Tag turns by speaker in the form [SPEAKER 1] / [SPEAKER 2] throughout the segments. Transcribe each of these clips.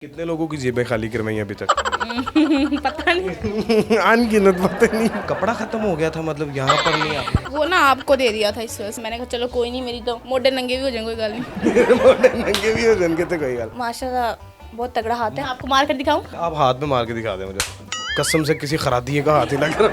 [SPEAKER 1] कितने लोगों की जेबें खाली करवाई अभी तक?
[SPEAKER 2] पता नहीं।
[SPEAKER 1] अनगिनत, पता नहीं। कपड़ा खत्म हो गया था मतलब यहाँ पर नहीं आप
[SPEAKER 2] वो ना आपको दे दिया था इस वजह से मैंने कहा चलो कोई नहीं, मेरी तो मोटे नंगे भी हो जाएंगे, कोई गल नहीं।
[SPEAKER 1] मोटे नंगे भी हो जाएंगे तो कोई गल।
[SPEAKER 2] माशाल्लाह बहुत तगड़ा हाथ है। आपको मार कर दिखाऊं?
[SPEAKER 1] आप हाथ में मार के दिखा दें मुझे, कसम से किसी खरादिए का हाथ ही लग रहा।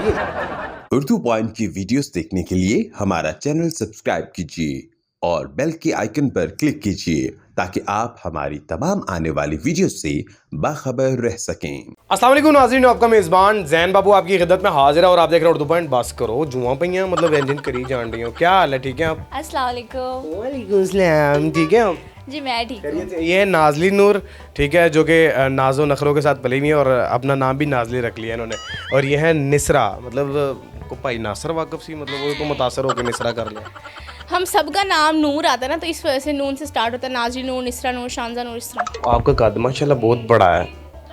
[SPEAKER 3] उर्दू पॉइंट की वीडियोस देखने के लिए हमारा चैनल सब्सक्राइब कीजिए और बेल के आइकन पर क्लिक कीजिए ताकि आप हमारी तमाम आने वाली वीडियो से बाखबर रह सकें।
[SPEAKER 1] अस्सलाम वालेकुम नाज़रीन, आपका मेज़बान जैन बाबू आपकी खिदमत में हाजिर है और आप देख रहे हैं उर्दू पॉइंट। बस करो जुआ पहियां मतलब व्यंजन करी जान रही हो। क्या हाल है? ठीक है आप?
[SPEAKER 2] अस्सलाम वालेकुम।
[SPEAKER 1] वालेकुम सलाम। ठीक है आप?
[SPEAKER 2] जी मैं ठीक हूँ।
[SPEAKER 1] ये है नाज़ली नूर, ठीक है, जो कि नाजो नखरों के साथ पली हुई है और अपना नाम भी नाज़ली रख लिया इन्होंने। और ये है निसरा, मतलब को भाई नासर वाकफ सी, मतलब वो तो मुतासर होकर निसरा कर लिया।
[SPEAKER 2] हम सबका नाम नूर आता है ना, तो इस वजह से नून से स्टार्ट होता है। नाज़री नूर, निसरा नूर, शानजा नूर, इस तरह।
[SPEAKER 1] आपका कद माशाल्लाह बहुत बड़ा है।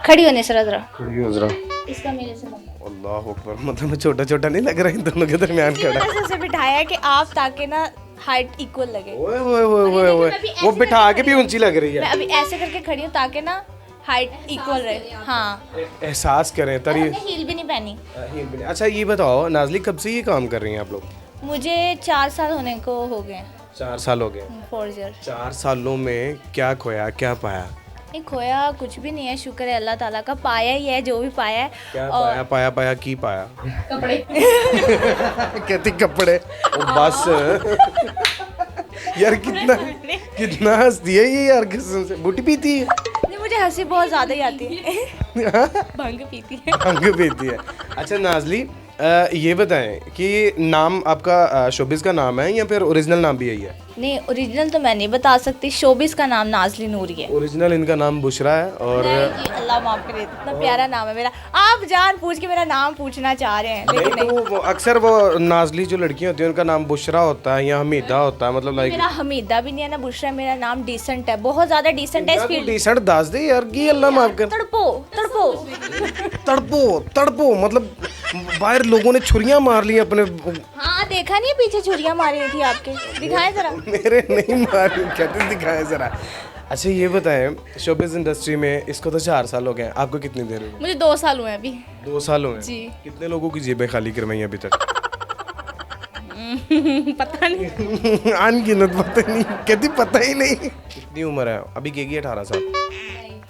[SPEAKER 2] खड़ी हो निसरा जरा।
[SPEAKER 1] खड़ी हो जरा।
[SPEAKER 2] इसका मेरे से
[SPEAKER 1] अल्लाह अकबर, मतलब छोटा छोटा नहीं लग रहा है इन दोनों के दरमियान खड़ा।
[SPEAKER 2] ऐसे बिठाया है कि आप ताकि ना हाइट इक्वल लगे।
[SPEAKER 1] ओए ओए ओए ओए ओए, वो बिठा के भी ऊंची लग रही
[SPEAKER 2] मैं
[SPEAKER 1] है।
[SPEAKER 2] अभी ऐसे करके खड़ी हूँ ताकि ना हाइट इक्वल रहे। हाँ,
[SPEAKER 1] एहसास करें तरी।
[SPEAKER 2] हील भी नहीं पहनी।
[SPEAKER 1] अच्छा ये बताओ नाज़ली, कब से ये काम कर रही हैं आप लोग?
[SPEAKER 2] मुझे 4 साल होने को हो गए।
[SPEAKER 1] 4 साल हो गए।
[SPEAKER 2] 4 ईयर।
[SPEAKER 1] 4 सालों में क्या खोया क्या पाया?
[SPEAKER 2] नहीं खोया कुछ भी नहीं है, शुक्र है अल्लाह ताला का। पाया ही है जो भी पाया है।
[SPEAKER 1] क्या पाया? पाया पाया की पाया? कपड़े। कहती कपड़े। ओ बस यार, कितना कितना हंसती है ये यार, कसम से। बूटी पीती है?
[SPEAKER 2] नहीं, मुझे हंसी बहुत ज़्यादा ही आती है। भंग पीती है।
[SPEAKER 1] भंग पीती है। अच्छा नाज़ली, ये बताएं कि नाम आपका शोबिस का नाम है या फिर ओरिजिनल नाम भी यही है?
[SPEAKER 2] नहीं, ओरिजिनल तो मैं नहीं बता सकती। शोबिस का नाम नाज़ली नूरी है।
[SPEAKER 1] ओरिजिनल इनका नाम बुशरा है। और
[SPEAKER 2] नहीं, अल्लाह माफ करे, इतना प्यारा नाम है मेरा। आप जान पूछ के मेरा नाम पूछना चाह रहे हैं, लेकिन
[SPEAKER 1] नहीं,
[SPEAKER 2] नहीं।
[SPEAKER 1] वो अक्सर वो नाज़ली जो लड़कियां होती हैं उनका नाम बुशरा होता है या हमीदा होता है, मतलब लाइक।
[SPEAKER 2] मेरा हमीदा भी नहीं है ना बुशरा। मेरा नाम डिसेंट है, बहुत ज़्यादा डिसेंट है। स्पीड
[SPEAKER 1] डिसेंट दास दे यार की अल्लाह माफ कर।
[SPEAKER 2] तड़पो तड़पो।
[SPEAKER 1] तड़पो तड़पो मतलब बाहर लोगों ने छुरियां मार ली अपने।
[SPEAKER 2] हाँ देखा नहीं, पीछे छुरियां मारी हुई थी आपके। दिखाएं जरा।
[SPEAKER 1] मेरे नहीं मारी, कहते दिखाए जरा। अच्छा ये बताएं, शोबिज़ इंडस्ट्री में इसको तो 4 साल हो गए, आपको कितनी देर हुई?
[SPEAKER 2] मुझे 2 साल हुए हैं अभी।
[SPEAKER 1] 2 साल हुए
[SPEAKER 2] जी।
[SPEAKER 1] कितने लोगों की जेबें खाली करवाई अभी तक?
[SPEAKER 2] पता नहीं।
[SPEAKER 1] अनगिनत, पता नहीं। कहती पता ही नहीं। कितनी उम्र है अभी? केगी 18 साल।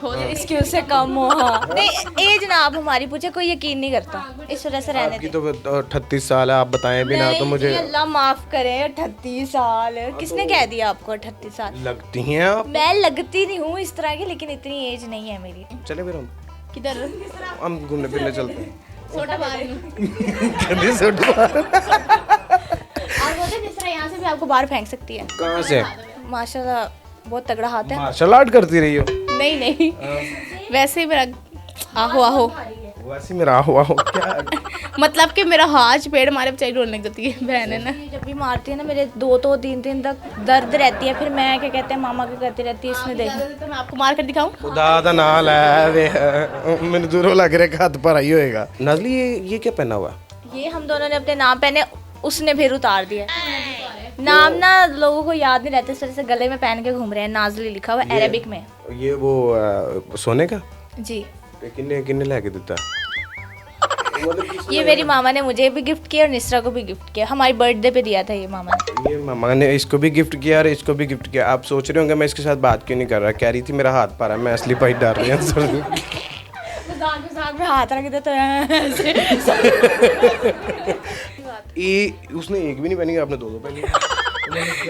[SPEAKER 2] इसकी उससे कम हो। हाँ नहीं, एज ना आप हमारी पूछे, कोई यकीन नहीं करता, इस वजह से रहने
[SPEAKER 1] आपकी
[SPEAKER 2] दे।
[SPEAKER 1] तो 38 साल है, आप बताएं भी ना तो मुझे।
[SPEAKER 2] नहीं, अल्लाह माफ करे। 38 साल किसने कह दिया आपको? 38 साल
[SPEAKER 1] लगती हैं आप।
[SPEAKER 2] मैं लगती नहीं हूँ इस तरह की, लेकिन इतनी एज नहीं है मेरी।
[SPEAKER 1] चले फिर हम
[SPEAKER 2] किधर?
[SPEAKER 1] घूमने फिरने चलते हैं।
[SPEAKER 2] छोटा बाहर।
[SPEAKER 1] कहती सोटू बाहर।
[SPEAKER 2] आप बोलते निसरा यहाँ से भी आपको बाहर फेंक सकती है।
[SPEAKER 1] कहाँ से?
[SPEAKER 2] माशाल्लाह बहुत तगड़ा हाथ है।
[SPEAKER 1] मार्शल आर्ट करती रही हो?
[SPEAKER 2] नहीं नहीं, वैसे ही मेरा आहो आहो,
[SPEAKER 1] वैसे मेरा हुआ हो क्या?
[SPEAKER 2] मतलब कि मेरा हाथ पेड़ मारे बेचारी रोने लग जाती है बहन है ना। जब भी मारती है ना मेरे 2-3 दिन तक दर्द रहती है। फिर मैं क्या कहते हैं मामा क्या करती रहती है, इसने देखा तो मैं आपको मार कर दिखाऊं?
[SPEAKER 1] खुदा दा नाल है वे, मैंने दूरों लग रहा है हाथ पर आई होएगा। नाज़ली ये क्या पहना हुआ?
[SPEAKER 2] ये हम दोनों ने अपने नाम पहने, उसने फिर उतार दिया। नाम ना लोगों को याद नहीं रहते, इस तरह से गले में पहन के घूम रहे हैं। नाज़ली लिखा हुआ है अरेबिक में।
[SPEAKER 1] ये वो सोने का?
[SPEAKER 2] जी।
[SPEAKER 1] किन्ने किन्ने लेके देता?
[SPEAKER 2] ये मेरी मामा ने मुझे भी गिफ्ट किया और निसरा को भी गिफ्ट किया। हमारी बर्थडे पे दिया था ये मामा ने।
[SPEAKER 1] ये मामा ने इसको भी गिफ्ट किया और इसको भी गिफ्ट किया। आप सोच रहे होंगे मैं इसके साथ बात क्यों नहीं कर रहा। कह रही थी मेरा हाथ पर है, मैं असली पाई डाल रही हूँ।
[SPEAKER 2] मजाक में हाथ रख देते हैं।
[SPEAKER 1] ये उसने एक भी नहीं पहनी, आपने 2 पहनी।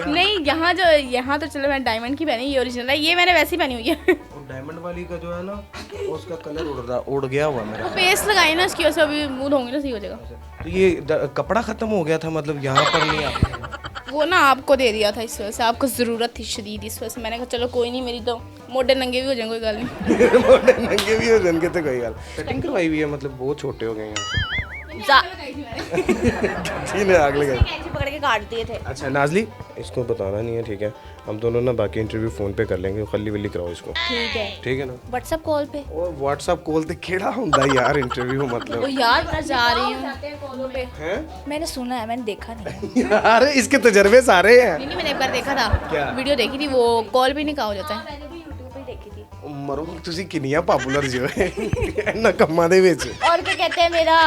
[SPEAKER 2] नहीं, यहाँ तो चलो मैं डायमंड की पहनी, ये ओरिजिनल है। ये मैंने वैसी पहनी हुई है।
[SPEAKER 1] डायमंड वाली का जो है ना, उसका कलर उड़ गया हुआ मेरा।
[SPEAKER 2] पेस्ट लगाई ना इसकी वजह से, अभी मुंह धोंगी ना सही हो जाएगा।
[SPEAKER 1] तो ये कपड़ा खत्म हो गया था मतलब यहाँ पर नहीं आप
[SPEAKER 2] वो ना आपको दे दिया था इस वजह से, आपको ज़रूरत थी शदीद, इस वजह से मैंने कहा चलो कोई नहीं, मेरी तो मोटे नंगे भी हो जाएंगे, कोई गल नहीं।
[SPEAKER 1] मोटे नंगे भी हो जाएंगे तो कोई गल। कटिंग करवाई हुई है मतलब बहुत छोटे हो गए हैं। ने आग लगाई,
[SPEAKER 2] पकड़ के काट दिए थे।
[SPEAKER 1] अच्छा नाज़ली, इसको बताना नहीं है ठीक है? हम दोनों ना बाकी इंटरव्यू फ़ोन पे कर लेंगे, खली वली कराओ इसको, ठीक है ना?
[SPEAKER 2] व्हाट्सएप कॉल पे।
[SPEAKER 1] और व्हाट्सएप कॉल ते केड़ा हुंदा यार इंटरव्यू मतलब।
[SPEAKER 2] तो यार मैं जा रही हूँ पे।
[SPEAKER 1] हैं?
[SPEAKER 2] मैंने सुना है, मैंने देखा नहीं है।
[SPEAKER 1] यार इसके तजर्बे सारे हैं।
[SPEAKER 2] नहीं, मैंने एक बार देखा था,
[SPEAKER 1] क्या?
[SPEAKER 2] वीडियो देखी थी, वो कॉल भी नहीं कहा हो जाता है। मैंने भी यूट्यूब पे देखी थी।
[SPEAKER 1] ਮਰੋ ਤੁਸੀਂ ਕਿੰਨੀਆਂ ਪਪੂਲਰ ਜੋ ਹੈ ਇਹਨਾਂ ਕੰਮਾਂ ਦੇ ਵਿੱਚ।
[SPEAKER 2] और क्या कहते हैं, मेरा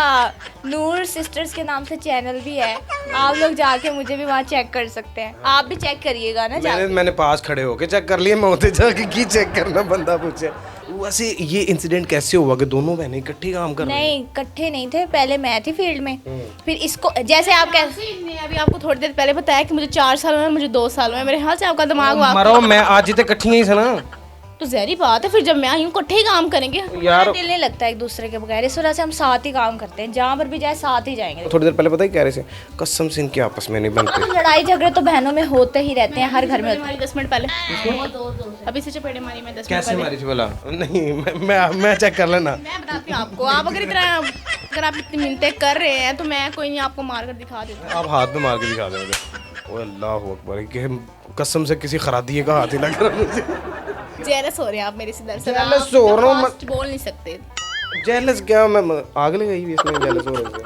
[SPEAKER 2] नूर सिस्टर्स के नाम से चैनल भी है, आप लोग जाके मुझे भी वहाँ चेक कर सकते हैं। आप भी चेक करिएगा ना जाके।
[SPEAKER 1] मैंने पास खड़े होके चेक कर लिए, मैं होते जाके की चेक करना बंदा पूछे। वैसे ये इंसिडेंट कैसे हुआ कि दोनों बहनें इकट्ठी काम कर रही हैं?
[SPEAKER 2] नहीं, इकट्ठे नहीं थे, पहले मैं थी फील्ड में, फिर इसको जैसे आप कहते अभी आपको थोड़ी देर पहले बताया कि मुझे 4 साल हुए, मुझे 2 साल हुए, मेरे ख्याल से आपका दिमाग
[SPEAKER 1] मरो मैं आज तक इकट्ठियां ही था ना।
[SPEAKER 2] तो जहरी बात है, फिर जब मैं आई हूँ इकट्ठे ही काम करेंगे
[SPEAKER 1] यार
[SPEAKER 2] दिल नहीं लगता एक दूसरे के बगैर, इस वजह से हम साथ ही काम करते हैं, जहाँ पर भी जाए साथ ही जाएंगे।
[SPEAKER 1] थोड़ी देर पहले पता ही कह रहे थे कसम से इनके आपस में नहीं बनते।
[SPEAKER 2] अब लड़ाई झगड़े तो बहनों में होते ही रहते हैं, हर घर में होते हैं। 10 मिनट पहले अभी से चपेटे मारी मैं 10 मिनट
[SPEAKER 1] कैसे मारी थी बोला? नहीं मैं चेक कर लेना।
[SPEAKER 2] मैं बताती हूँ आपको, आप अगर आप इतनी मिन्नतें कर रहे हैं तो मैं कोई नहीं आपको मार कर दिखा देती हूँ।
[SPEAKER 1] आप हाथ में मार के दिखा देंगे। ओए अल्लाह अकबर, कि कसम से किसी खरादिए का हाथ ही लग रहा मुझे।
[SPEAKER 2] जेलस हो रहे हैं आप मेरे से, दरअसल
[SPEAKER 1] जेलस हो रहा हूँ
[SPEAKER 2] आप बोल नहीं सकते।
[SPEAKER 1] जेलस क्या, मैं आग लगाई हुई इसमें जेलस हो रही है?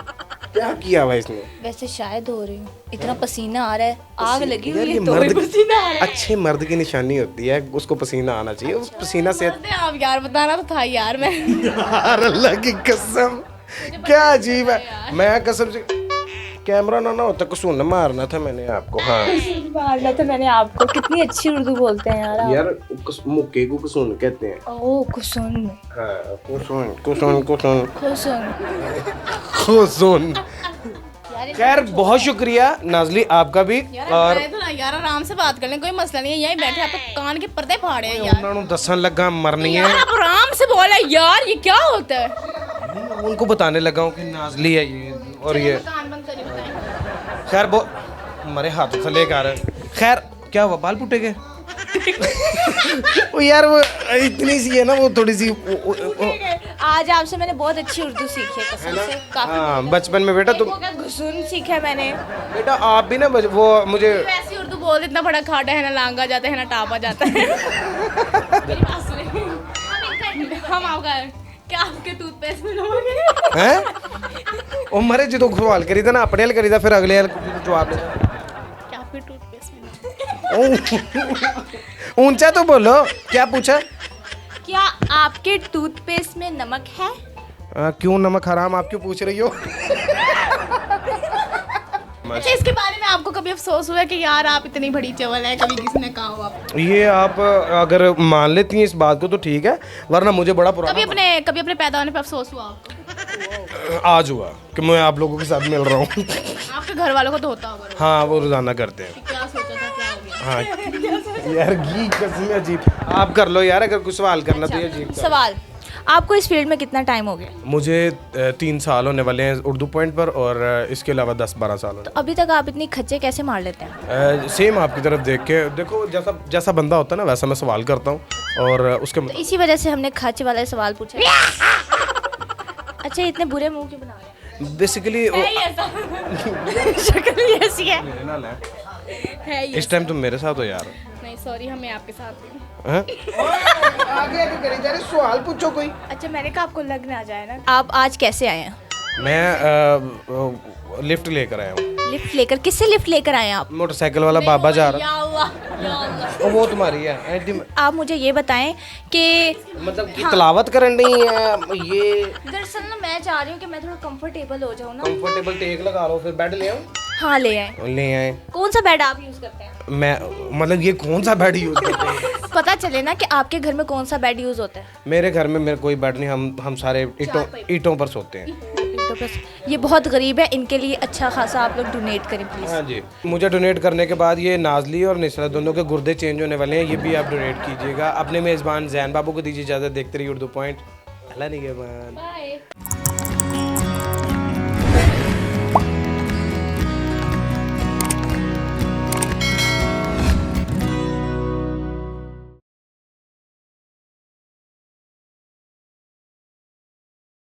[SPEAKER 1] क्या किया हुआ इसने?
[SPEAKER 2] वैसे शायद हो रही हूँ, इतना पसीना आ रहा है, आग लगी
[SPEAKER 1] यार
[SPEAKER 2] हुई
[SPEAKER 1] ये
[SPEAKER 2] है तो
[SPEAKER 1] मर्द
[SPEAKER 2] पसीना आ रहा है।
[SPEAKER 1] अच्छे मर्द की निशानी होती है, उसको पसीना आना चाहिए। उस पसीना से
[SPEAKER 2] मर्द हैं आप यार, बताना तो था यार मैं।
[SPEAKER 1] यार अल्लाह की कसम क्या अजीब है। मैं कसम से कैमरा ना होता कुसून मारना था मैंने आपको। हाँ
[SPEAKER 2] मारना था मैंने आपको। कितनी अच्छी उर्दू बोलते हैं यार आप।
[SPEAKER 1] यार मुक्के को कुसून कहते हैं।
[SPEAKER 2] ओह कुसुन।
[SPEAKER 1] हाँ कुसून कुसून कुसून
[SPEAKER 2] कुसुन।
[SPEAKER 1] कुसून। खैर बहुत शुक्रिया नाज़ली आपका भी।
[SPEAKER 2] और यार आराम से बात कर लें, कोई मसला नहीं है, यहीं बैठे आप कान के पर्दे फाड़े हैं यार।
[SPEAKER 1] उन्होंने दसन लगा मरनी है
[SPEAKER 2] यार आप आराम से बोले यार, ये क्या होता है?
[SPEAKER 1] उनको बताने लगा हूँ कि नाज़ली है ये और ये।
[SPEAKER 2] कान बंद करिए, बताएं।
[SPEAKER 1] खैर वो हमारे हाथों से लेकर आ रहे हैं। खैर क्या हुआ, बाल पुटे गए? वो यार वो इतनी सी है ना, वो थोड़ी सी
[SPEAKER 2] आज आपसे मैंने बहुत अच्छी उर्दू सीखी है कसम से, काफी।
[SPEAKER 1] हाँ बचपन में बेटा तुम
[SPEAKER 2] घुसून सीखा है मैंने।
[SPEAKER 1] बेटा आप भी ना वो मुझे
[SPEAKER 2] वैसी उर्दू बोल, इतना बड़ा खाड़ा है ना लांगा जाता है ना टापा जाता है। मेरी बात सुनिए, हम आपका क्या आपके टूथपेस्ट में नमक है?
[SPEAKER 1] हैं ओ मरे जो सवाल करी था ना अपने हल करी था, फिर अगले हल जवाब दे।
[SPEAKER 2] क्या आपके टूथपेस्ट में
[SPEAKER 1] ऊंचा तो बोलो, क्या पूछा?
[SPEAKER 2] क्या आपके टूथपेस्ट में नमक है?
[SPEAKER 1] क्यों नमक हराम, आप क्यों पूछ रही हो?
[SPEAKER 2] अच्छा इसके बारे में आपको कभी अफसोस हुआ कि यार आप इतनी बड़ी चवल है, कभी किसी ने कहा हो आप?
[SPEAKER 1] ये आप अगर मान लेती हैं इस बात को तो ठीक है, वरना मुझे बड़ा पुराना
[SPEAKER 2] कभी अपने पैदा होने पे अफसोस हुआ आपको?
[SPEAKER 1] आज हुआ कि मैं आप लोगों के साथ मिल रहा हूँ।
[SPEAKER 2] आपके घर वालों को तो होता होगा।
[SPEAKER 1] हाँ वो रोजाना करते हैं।
[SPEAKER 2] क्या सोचा था, क्या हो गया?
[SPEAKER 1] हाँ यार घी कसम अजीब। आप कर लो यार, अगर कुछ सवाल करना तो ये अजीब।
[SPEAKER 2] सवाल, आपको इस फील्ड में कितना टाइम हो गया?
[SPEAKER 1] मुझे 3 साल होने वाले हैं उर्दू पॉइंट पर, और इसके अलावा 10-12 साल होने।
[SPEAKER 2] तो अभी तक आप इतनी खच्चे कैसे मार लेते हैं?
[SPEAKER 1] सेम आपकी तरफ देख के देखो, जैसा बंदा होता है ना वैसा मैं सवाल करता हूँ, और उसके
[SPEAKER 2] तो इसी वजह से हमने खच वाला सवाल पूछा। अच्छा इतने बुरे मुंह क्यों बना रहे हैं?
[SPEAKER 1] बेसिकली
[SPEAKER 2] शक्ल ही ऐसी है। है ये।
[SPEAKER 1] इस टाइम तुम मेरे साथ हो यार।
[SPEAKER 2] नहीं सॉरी, हम आपके साथ हैं।
[SPEAKER 1] हैं? आगे करी जा रही, सवाल पूछो कोई।
[SPEAKER 2] अच्छा मैंने कहा आपको लग ना जाए ना। आप आज कैसे आए हैं?
[SPEAKER 1] मैं लिफ्ट लेकर आया हूँ।
[SPEAKER 2] लिफ्ट लेकर? किससे लिफ्ट लेकर आए हैं आप?
[SPEAKER 1] मोटरसाइकिल वाला बाबा जा रहा।
[SPEAKER 2] या अल्लाह, या अल्लाह।
[SPEAKER 1] वो तुम्हारी है
[SPEAKER 2] आप मुझे ये बताएं कि
[SPEAKER 1] मतलब कि तलावत करन नहीं है ये।
[SPEAKER 2] दरअसल ना मैं चाह रही हूँ कि मैं थोड़ा कंफर्टेबल हो जाऊँ ना।
[SPEAKER 1] कंफर्टेबल टेक लगा लो, फिर बेड ले आओ।
[SPEAKER 2] हाँ ले आए।
[SPEAKER 1] कौन
[SPEAKER 2] सा बेड आप यूज करते हैं?
[SPEAKER 1] मैं मतलब ये कौन सा बेड यूज करते हैं?
[SPEAKER 2] पता चले ना कि आपके घर में कौन सा बेड यूज होता है।
[SPEAKER 1] मेरे घर में मेरे कोई बेड नहीं, हम सारे ईंटों पर सोते हैं।
[SPEAKER 2] ये बहुत गरीब है, इनके लिए अच्छा खासा आप लोग डोनेट करें प्लीज।
[SPEAKER 1] हाँ जी, मुझे डोनेट करने के बाद ये नाज़ली और निसरा दोनों के गुर्दे चेंज होने वाले हैं, ये भी आप डोनेट कीजिएगा। अपने मेज़बान जैन बाबू को दीजिए इजाज़त। देखते रहिए उर्दू पॉइंट। अल्लाह निगहबान।
[SPEAKER 2] बाय।